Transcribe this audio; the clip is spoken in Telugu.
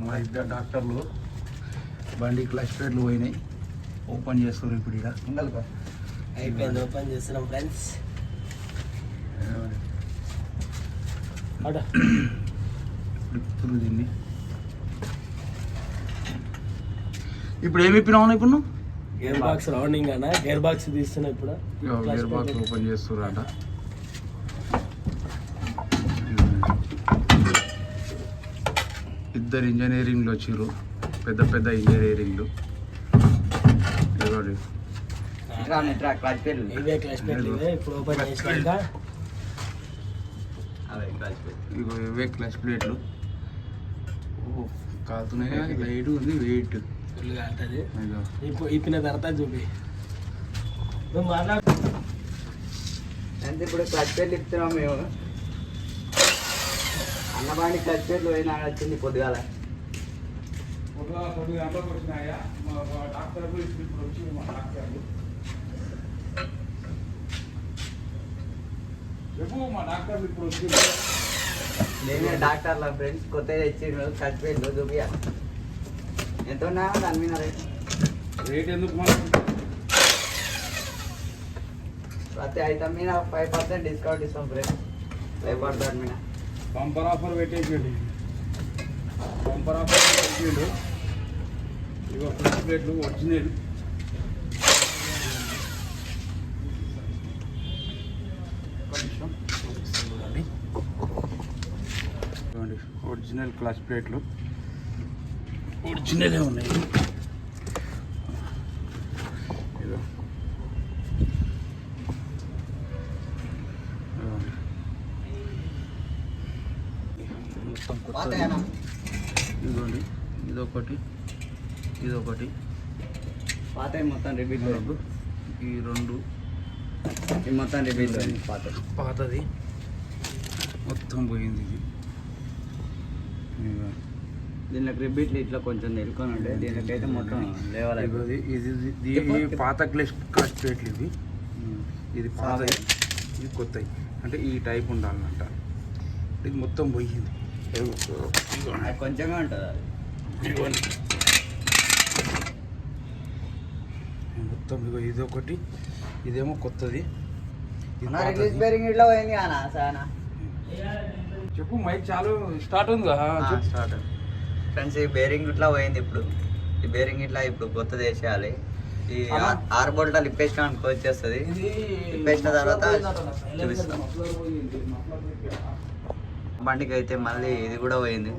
మా ఇద్దరు డాక్టర్లు బండి క్లచ్ ప్లేట్లు పోయినాయి, ఓపెన్ చేస్తారు ఇప్పుడు ఇక్కడ ఉండాలి. అయిపోయింది, ఓపెన్ చేస్తున్నాం ఫ్రెండ్స్. ఇప్పుడు దీన్ని ఇప్పుడు ఏమి ఇప్పినావు ఇప్పుడు నువ్వు? గేర్ బాక్స్ రౌండింగ్ అన్న, గేర్ బాక్స్ తీస్తున్నా ఇప్పుడు. గేర్ బాక్స్ ఓపెన్ చేస్తుర్రట. ఇద్దరు ఇంజనీరింగ్లు వచ్చిర్రు, పెద్ద పెద్ద ఇంజనీరింగ్లు. ఇవే క్లచ్ ప్లేట్లు, ఇవే ఇప్పుడు ఓపెన్ చేసినాక ఇగో ఇవే క్లచ్ ప్లేట్లు. కాలుతున్నాయి, లైట్ ఉంది, వెయిట్ ఫుల్ కాలుతుంది. ఇప్పుడు ఇప్పిన తర్వాత చూపి నువ్వు మాట్లాడు. అంటే ఇప్పుడు క్లచ్ ప్లేట్లు ఇస్తున్నాం మేము. అన్నబాండి క్లచ్ ప్లేట్లు పోయినా వచ్చింది పొద్దుగాల. 9 గంటలకు వచ్చినాయా మా డాక్టర్లు, ఇప్పుడు వచ్చి మా డాక్టర్లు చెప్పు. మా డాక్టర్లు ఇప్పుడు వచ్చి నేనే డాక్టర్ల ఫ్రెండ్స్ కొత్త తెచ్చిండ్రు క్లచ్ ప్లేట్లు చూపియా. ఎంత ఉన్నా దాని మీద రేట్ ఎందుకు మనకు? ప్రతి ఐటమ్ మీద 5% డిస్కౌంట్ ఇస్తాం ఫ్రెండ్స్. 5% మీద బంపర్ ఆఫర్ పెట్టేసిండు, బంపర్ ఆఫర్ పెట్టిండు. ఇగో క్లచ్ ప్లేట్లు ఒరిజినల్. ఒరిజినల్ క్లచ్ ప్లేట్లు ఒరిజినలే ఉన్నాయి. ఇదో ఇదిగోండి, ఇదొకటి, ఇదొకటి పాత మొత్తం రిపీట్ ఈ రెండు, ఈ మొత్తం రిపీట్ పాత. పాతది మొత్తం పోయింది. ఇది దీనికి రిపీట్లు ఇట్లా కొంచెం నిలుకొని ఉండే, దీనికైతే మొత్తం లేవాలి. ఇది పాత క్లచ్ ప్లేట్లు ఇవి. ఇది పాతది, ఇది కొత్తవి. అంటే ఈ టైప్ ఉండాలంట. ఇది మొత్తం పోయింది, కొంచెంగా ఉంటుంది అది. మొత్తం ఇగో ఇది ఒకటి, ఇదేమో కొత్తది. రిలీజ్ బేరింగ్ ఇట్లా పోయింది అన్న సానా. చెప్పు, మైక్ చాలు స్టార్ట్ ఉంది కదా. Start friends. ఈ బేరింగ్ ఇట్లా పోయింది. ఇప్పుడు ఈ బేరింగ్ ఇట్లా ఇప్పుడు కొత్తది వేసేయాలి. ఈ 6 బోల్టాలు ఇప్పేసినా అనుకో వచ్చేస్తుంది. ఇప్పేసిన తర్వాత చూపిస్తాం. బండికి అయితే మళ్ళీ ఇది కూడా పోయింది.